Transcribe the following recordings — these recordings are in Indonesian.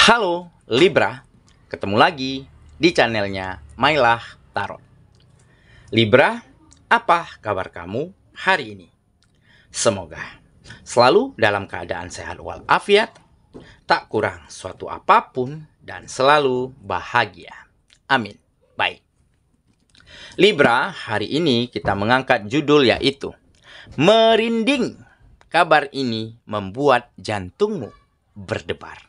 Halo Libra, ketemu lagi di channelnya Mailah Tarot. Libra, apa kabar kamu hari ini? Semoga selalu dalam keadaan sehat walafiat, tak kurang suatu apapun, dan selalu bahagia. Amin. Baik. Libra, hari ini kita mengangkat judul yaitu Merinding. Kabar ini membuat jantungmu berdebar.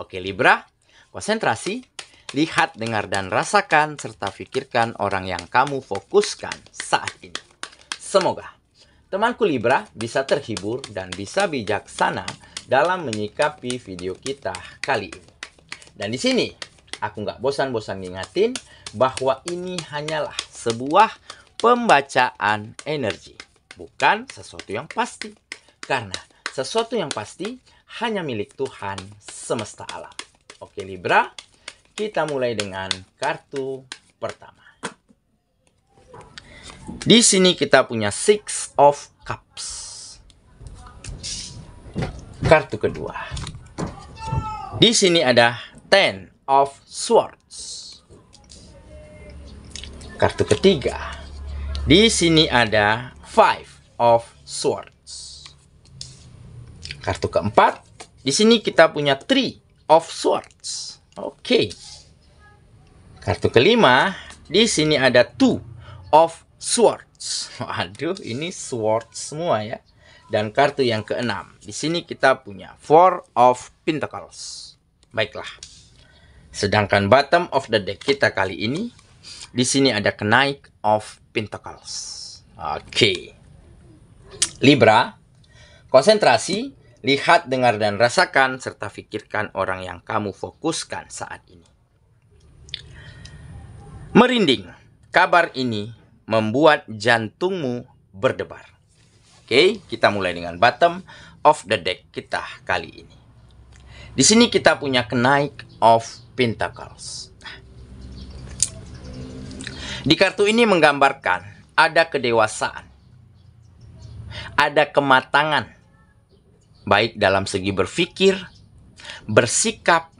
Oke Libra, konsentrasi, lihat, dengar, dan rasakan, serta pikirkan orang yang kamu fokuskan saat ini. Semoga temanku Libra bisa terhibur dan bisa bijaksana dalam menyikapi video kita kali ini. Dan di sini, aku nggak bosan-bosan ngingatin bahwa ini hanyalah sebuah pembacaan energi, bukan sesuatu yang pasti. Karena sesuatu yang pasti hanya milik Tuhan semesta alam. Oke Libra, kita mulai dengan kartu pertama. Di sini kita punya Six of Cups. Kartu kedua. Di sini ada Ten of Swords. Kartu ketiga. Di sini ada Five of Swords. Kartu keempat, di sini kita punya Three of Swords. Oke. Kartu kelima, di sini ada Two of Swords. Waduh, ini swords semua ya. Dan kartu yang keenam, di sini kita punya Four of Pentacles. Baiklah. Sedangkan bottom of the deck kita kali ini, di sini ada Knight of Pentacles. Oke. Libra, konsentrasi. Lihat, dengar, dan rasakan, serta pikirkan orang yang kamu fokuskan saat ini. Merinding. Kabar ini membuat jantungmu berdebar. Oke, kita mulai dengan bottom of the deck kita kali ini. Di sini kita punya Knight of Pentacles. Di kartu ini menggambarkan ada kedewasaan, ada kematangan, baik dalam segi berpikir, bersikap,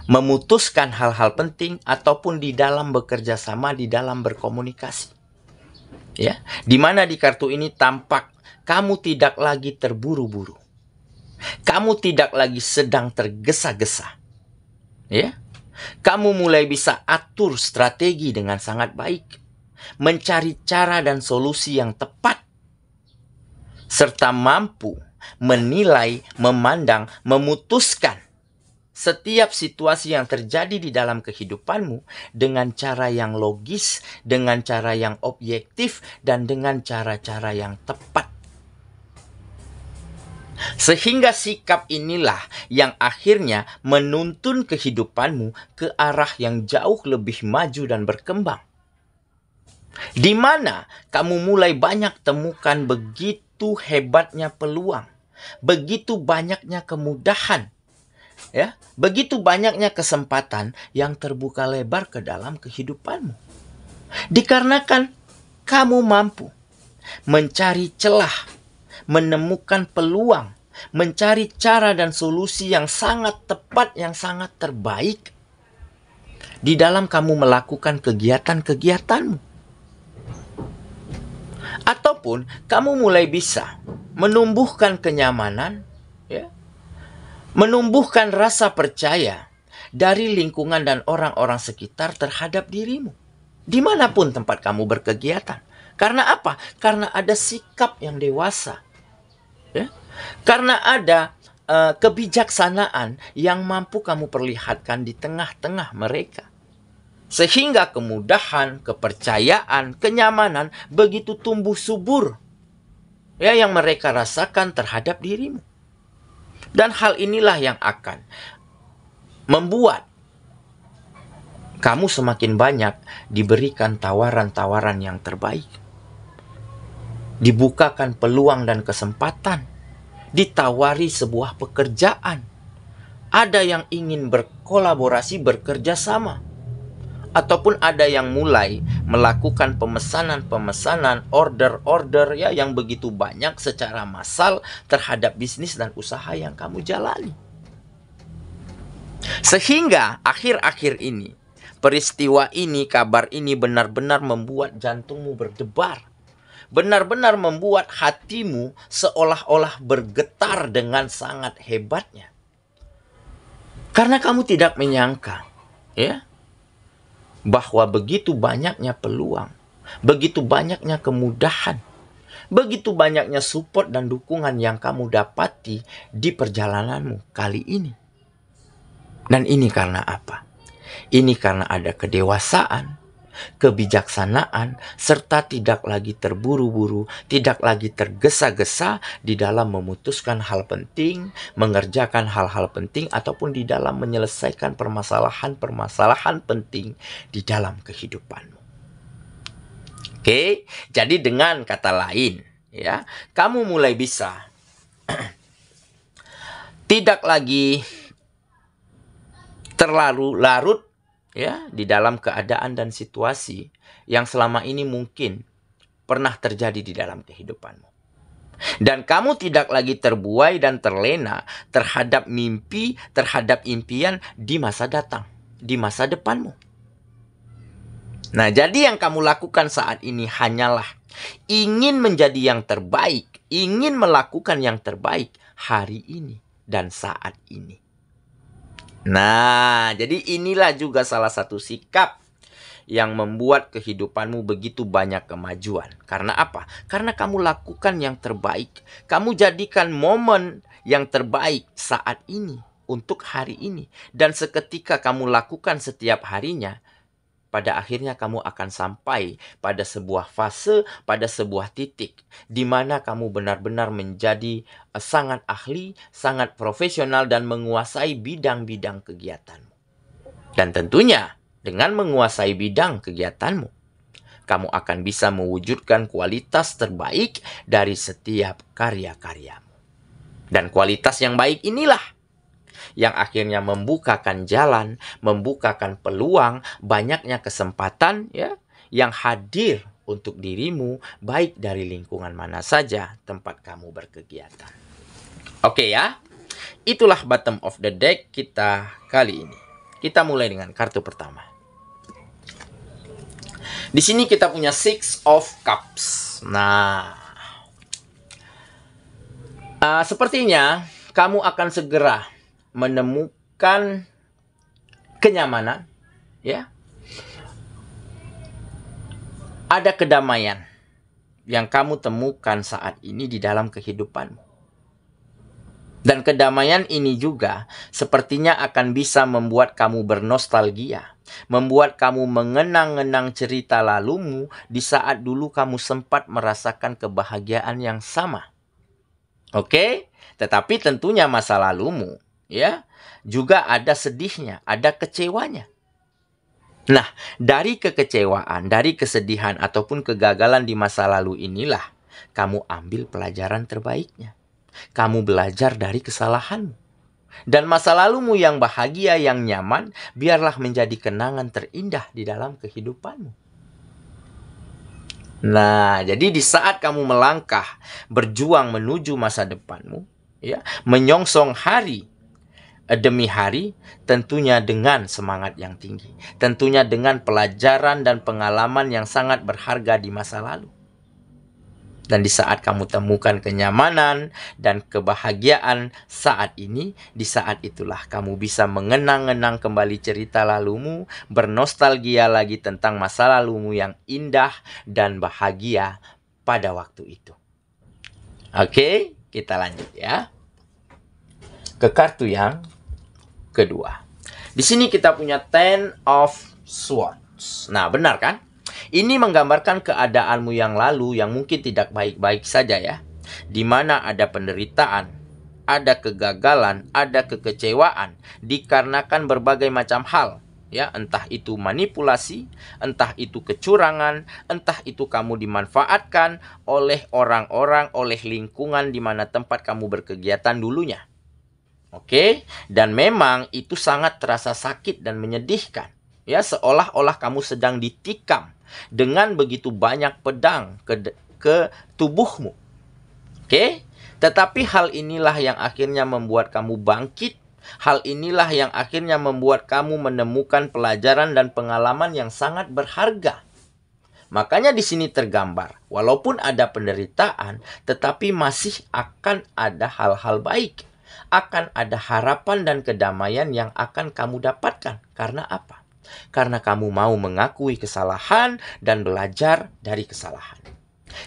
memutuskan hal-hal penting, ataupun di dalam bekerja sama, di dalam berkomunikasi. Ya, di mana di kartu ini tampak kamu tidak lagi terburu-buru. Kamu tidak lagi sedang tergesa-gesa. Ya. Kamu mulai bisa atur strategi dengan sangat baik, mencari cara dan solusi yang tepat, serta mampu menilai, memandang, memutuskan setiap situasi yang terjadi di dalam kehidupanmu dengan cara yang logis, dengan cara yang objektif, dan dengan cara-cara yang tepat. Sehingga sikap inilah yang akhirnya menuntun kehidupanmu ke arah yang jauh lebih maju dan berkembang. Di mana kamu mulai banyak temukan begitu hebatnya peluang, begitu banyaknya kemudahan, ya, begitu banyaknya kesempatan yang terbuka lebar ke dalam kehidupanmu. Dikarenakan kamu mampu mencari celah, menemukan peluang, mencari cara dan solusi yang sangat tepat, yang sangat terbaik di dalam kamu melakukan kegiatan-kegiatanmu. Ataupun kamu mulai bisa menumbuhkan kenyamanan, ya, menumbuhkan rasa percaya dari lingkungan dan orang-orang sekitar terhadap dirimu, dimanapun tempat kamu berkegiatan. Karena apa? Karena ada sikap yang dewasa, ya? Karena ada kebijaksanaan yang mampu kamu perlihatkan di tengah-tengah mereka. Sehingga kemudahan, kepercayaan, kenyamanan begitu tumbuh subur, ya, yang mereka rasakan terhadap dirimu. Dan hal inilah yang akan membuat kamu semakin banyak diberikan tawaran-tawaran yang terbaik. Dibukakan peluang dan kesempatan. Ditawari sebuah pekerjaan. Ada yang ingin berkolaborasi, bekerja sama. Ataupun ada yang mulai melakukan pemesanan-pemesanan, order-order, ya, yang begitu banyak secara massal terhadap bisnis dan usaha yang kamu jalani. Sehingga akhir-akhir ini, peristiwa ini, kabar ini benar-benar membuat jantungmu berdebar. Benar-benar membuat hatimu seolah-olah bergetar dengan sangat hebatnya. Karena kamu tidak menyangka, ya, bahwa begitu banyaknya peluang, begitu banyaknya kemudahan, begitu banyaknya support dan dukungan yang kamu dapati di perjalananmu kali ini. Dan ini karena apa? Ini karena ada kedewasaan, kebijaksanaan, serta tidak lagi terburu-buru, tidak lagi tergesa-gesa di dalam memutuskan hal penting, mengerjakan hal-hal penting, ataupun di dalam menyelesaikan permasalahan-permasalahan penting di dalam kehidupanmu. Oke, jadi dengan kata lain, ya, kamu mulai bisa tidak lagi terlalu larut, ya, di dalam keadaan dan situasi yang selama ini mungkin pernah terjadi di dalam kehidupanmu. Dan kamu tidak lagi terbuai dan terlena terhadap mimpi, terhadap impian di masa datang, di masa depanmu. Nah, jadi yang kamu lakukan saat ini hanyalah ingin menjadi yang terbaik, ingin melakukan yang terbaik hari ini dan saat ini. Nah, jadi inilah juga salah satu sikap yang membuat kehidupanmu begitu banyak kemajuan. Karena apa? Karena kamu lakukan yang terbaik. Kamu jadikan momen yang terbaik saat ini untuk hari ini. Dan seketika kamu lakukan setiap harinya, pada akhirnya kamu akan sampai pada sebuah fase, pada sebuah titik di mana kamu benar-benar menjadi sangat ahli, sangat profesional dan menguasai bidang-bidang kegiatanmu. Dan tentunya dengan menguasai bidang kegiatanmu, kamu akan bisa mewujudkan kualitas terbaik dari setiap karya-karyamu. Dan kualitas yang baik inilah yang akhirnya membukakan jalan, membukakan peluang, banyaknya kesempatan, ya, yang hadir untuk dirimu, baik dari lingkungan mana saja tempat kamu berkegiatan. Oke ya, itulah bottom of the deck kita kali ini. Kita mulai dengan kartu pertama. Di sini kita punya Six of Cups. Nah, sepertinya kamu akan segera menemukan kenyamanan, ya. Ada kedamaian yang kamu temukan saat ini di dalam kehidupanmu. Dan kedamaian ini juga sepertinya akan bisa membuat kamu bernostalgia, membuat kamu mengenang-enang cerita lalumu di saat dulu kamu sempat merasakan kebahagiaan yang sama. Oke? Tetapi tentunya masa lalumu, ya, juga ada sedihnya, ada kecewanya. Nah, dari kekecewaan, dari kesedihan ataupun kegagalan di masa lalu inilah kamu ambil pelajaran terbaiknya. Kamu belajar dari kesalahanmu. Dan masa lalumu yang bahagia, yang nyaman, biarlah menjadi kenangan terindah di dalam kehidupanmu. Nah, jadi di saat kamu melangkah, berjuang menuju masa depanmu, ya, menyongsong hari demi hari, tentunya dengan semangat yang tinggi. Tentunya dengan pelajaran dan pengalaman yang sangat berharga di masa lalu. Dan di saat kamu temukan kenyamanan dan kebahagiaan saat ini, di saat itulah kamu bisa mengenang-enang kembali cerita lalumu, bernostalgia lagi tentang masa lalumu yang indah dan bahagia pada waktu itu. Oke, kita lanjut ya. Ke kartu yang kedua. Di sini kita punya Ten of Swords. Nah, benar kan? Ini menggambarkan keadaanmu yang lalu yang mungkin tidak baik-baik saja ya. Di mana ada penderitaan, ada kegagalan, ada kekecewaan dikarenakan berbagai macam hal. Ya, entah itu manipulasi, entah itu kecurangan, entah itu kamu dimanfaatkan oleh orang-orang, oleh lingkungan di mana tempat kamu berkegiatan dulunya. Oke, dan memang itu sangat terasa sakit dan menyedihkan. Ya, seolah-olah kamu sedang ditikam dengan begitu banyak pedang ke tubuhmu. Oke, tetapi hal inilah yang akhirnya membuat kamu bangkit, Hal inilah yang akhirnya membuat kamu menemukan pelajaran dan pengalaman yang sangat berharga. Makanya di sini tergambar, walaupun ada penderitaan, tetapi masih akan ada hal-hal baik. Akan ada harapan dan kedamaian yang akan kamu dapatkan. Karena apa? Karena kamu mau mengakui kesalahan dan belajar dari kesalahan.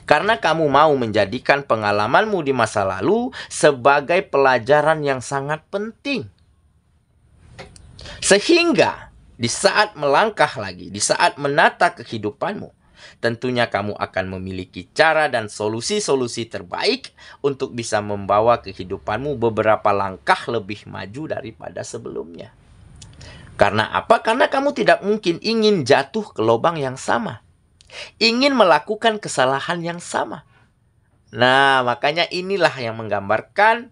Karena kamu mau menjadikan pengalamanmu di masa lalu sebagai pelajaran yang sangat penting. Sehingga di saat melangkah lagi, di saat menata kehidupanmu, tentunya kamu akan memiliki cara dan solusi-solusi terbaik untuk bisa membawa kehidupanmu beberapa langkah lebih maju daripada sebelumnya. Karena apa? Karena kamu tidak mungkin ingin jatuh ke lubang yang sama. Ingin melakukan kesalahan yang sama. Nah, makanya inilah yang menggambarkan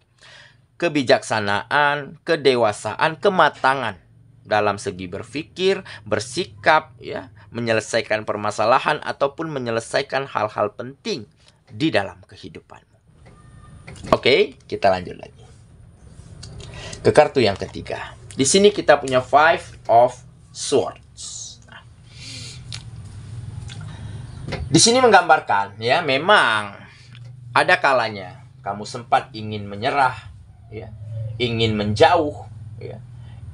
kebijaksanaan, kedewasaan, kematangan dalam segi berpikir, bersikap, ya, menyelesaikan permasalahan ataupun menyelesaikan hal-hal penting di dalam kehidupanmu. Oke, kita lanjut lagi ke kartu yang ketiga. Di sini kita punya Five of Swords. Nah, di sini menggambarkan, ya, memang ada kalanya kamu sempat ingin menyerah, ya, ingin menjauh, ya,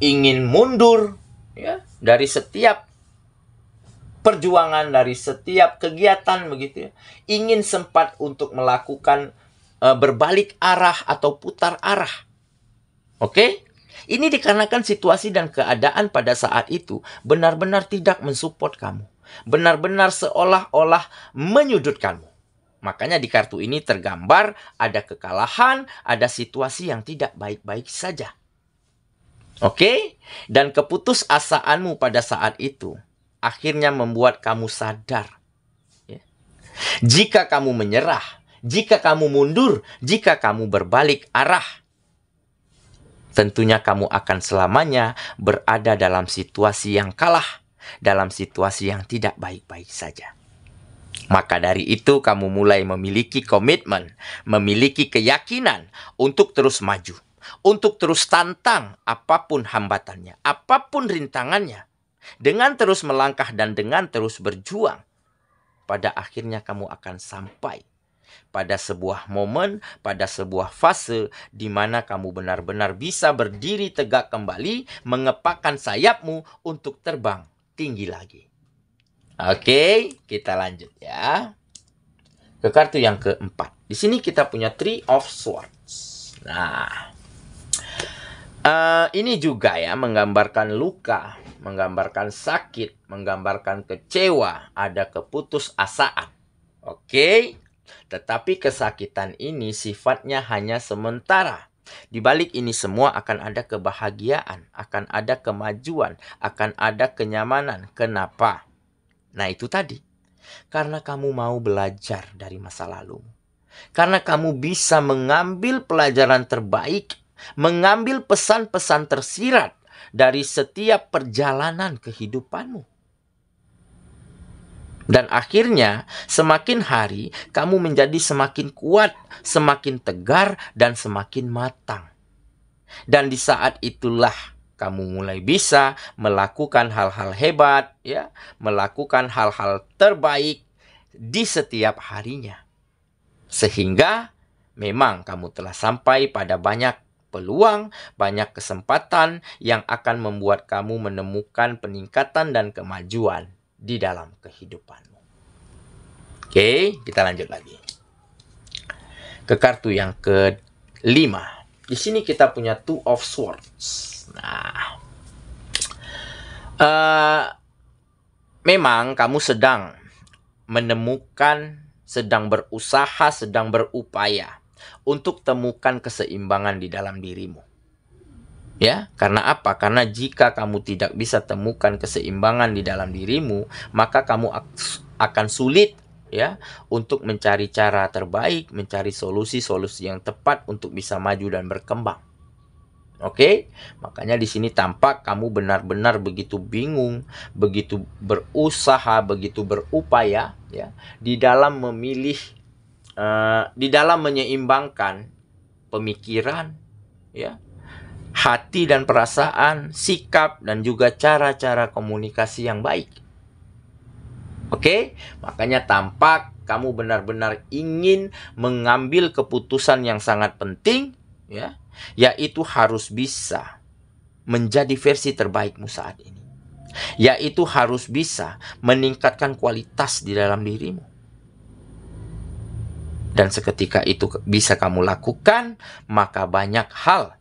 ingin mundur, ya, dari setiap perjuangan, dari setiap kegiatan, begitu ya. Ingin sempat untuk melakukan berbalik arah atau putar arah. Oke? Ini dikarenakan situasi dan keadaan pada saat itu benar-benar tidak mensupport kamu. Benar-benar seolah-olah menyudutkanmu. Makanya di kartu ini tergambar ada kekalahan, ada situasi yang tidak baik-baik saja. Oke? Dan keputusasaanmu pada saat itu akhirnya membuat kamu sadar. Ya. Jika kamu menyerah, jika kamu mundur, jika kamu berbalik arah, tentunya kamu akan selamanya berada dalam situasi yang kalah, dalam situasi yang tidak baik-baik saja. Maka dari itu kamu mulai memiliki komitmen, memiliki keyakinan untuk terus maju, untuk terus tantang apapun hambatannya, apapun rintangannya. Dengan terus melangkah dan dengan terus berjuang, pada akhirnya kamu akan sampai pada sebuah momen, pada sebuah fase di mana kamu benar-benar bisa berdiri tegak kembali, mengepakkan sayapmu untuk terbang tinggi lagi. Oke, kita lanjut ya. Ke kartu yang keempat. Di sini kita punya Three of Swords. Nah, ini juga ya menggambarkan luka, menggambarkan sakit, menggambarkan kecewa, ada keputusasaan. Oke? Tetapi kesakitan ini sifatnya hanya sementara. Di balik ini semua akan ada kebahagiaan, akan ada kemajuan, akan ada kenyamanan. Kenapa? Nah, itu tadi. Karena kamu mau belajar dari masa lalu. Karena kamu bisa mengambil pelajaran terbaik, mengambil pesan-pesan tersirat dari setiap perjalanan kehidupanmu. Dan akhirnya semakin hari kamu menjadi semakin kuat, semakin tegar, dan semakin matang. Dan di saat itulah kamu mulai bisa melakukan hal-hal hebat, ya, melakukan hal-hal terbaik di setiap harinya. Sehingga memang kamu telah sampai pada banyak peluang, banyak kesempatan yang akan membuat kamu menemukan peningkatan dan kemajuan di dalam kehidupanmu. Oke, kita lanjut lagi ke kartu yang kelima. Di sini kita punya Two of Swords. Nah, memang kamu sedang menemukan, sedang berusaha, sedang berupaya untuk temukan keseimbangan di dalam dirimu. Ya, karena apa? Karena jika kamu tidak bisa temukan keseimbangan di dalam dirimu, maka kamu akan sulit, ya, untuk mencari cara terbaik, mencari solusi-solusi yang tepat untuk bisa maju dan berkembang. Oke? Makanya di sini tampak kamu benar-benar begitu bingung, begitu berusaha, begitu berupaya, ya, di dalam memilih, di dalam menyeimbangkan pemikiran, ya, hati dan perasaan, sikap, dan juga cara-cara komunikasi yang baik. Oke, makanya tampak kamu benar-benar ingin mengambil keputusan yang sangat penting, ya, yaitu harus bisa menjadi versi terbaikmu saat ini. Yaitu harus bisa meningkatkan kualitas di dalam dirimu. Dan seketika itu bisa kamu lakukan, maka banyak hal,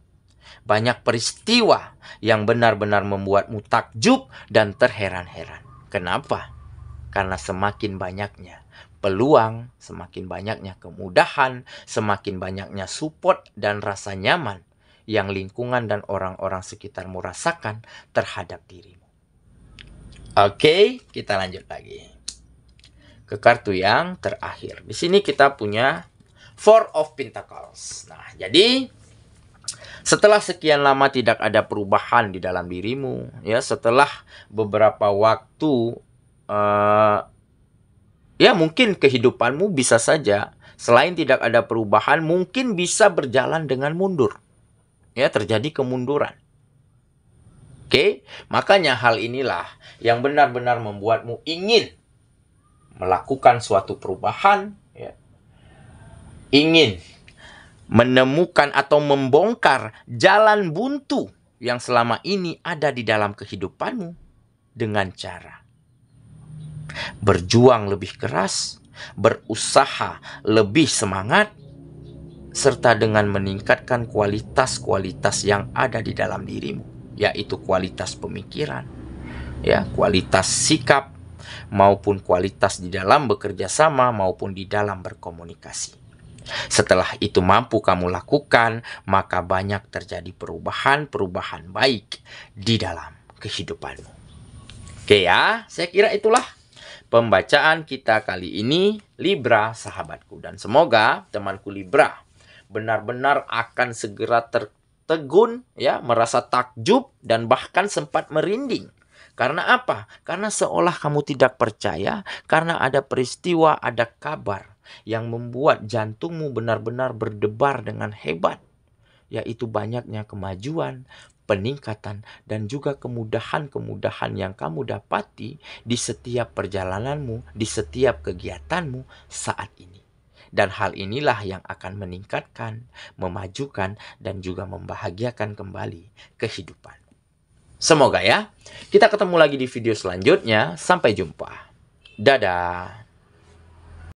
banyak peristiwa yang benar-benar membuatmu takjub dan terheran-heran. Kenapa? Karena semakin banyaknya peluang, semakin banyaknya kemudahan, semakin banyaknya support dan rasa nyaman yang lingkungan dan orang-orang sekitarmu rasakan terhadap dirimu. Oke, kita lanjut lagi ke kartu yang terakhir. Di sini kita punya Four of Pentacles. Nah, jadi setelah sekian lama tidak ada perubahan di dalam dirimu, ya, setelah beberapa waktu, ya mungkin kehidupanmu bisa saja selain tidak ada perubahan, mungkin bisa berjalan dengan mundur, ya, terjadi kemunduran. Oke, makanya hal inilah yang benar-benar membuatmu ingin melakukan suatu perubahan, ya. Ingin menemukan atau membongkar jalan buntu yang selama ini ada di dalam kehidupanmu dengan cara berjuang lebih keras, berusaha lebih semangat, serta dengan meningkatkan kualitas-kualitas yang ada di dalam dirimu, yaitu kualitas pemikiran, ya, kualitas sikap, maupun kualitas di dalam bekerja sama maupun di dalam berkomunikasi. Setelah itu mampu kamu lakukan, maka banyak terjadi perubahan-perubahan baik di dalam kehidupanmu. Oke ya, saya kira itulah pembacaan kita kali ini, Libra sahabatku. Dan semoga temanku Libra benar-benar akan segera tertegun, ya, merasa takjub dan bahkan sempat merinding. Karena apa? Karena seolah kamu tidak percaya, karena ada peristiwa, ada kabar yang membuat jantungmu benar-benar berdebar dengan hebat, yaitu banyaknya kemajuan, peningkatan, dan juga kemudahan-kemudahan yang kamu dapati di setiap perjalananmu, di setiap kegiatanmu saat ini. Dan hal inilah yang akan meningkatkan, memajukan, dan juga membahagiakan kembali kehidupan. Semoga ya, kita ketemu lagi di video selanjutnya. Sampai jumpa. Dadah.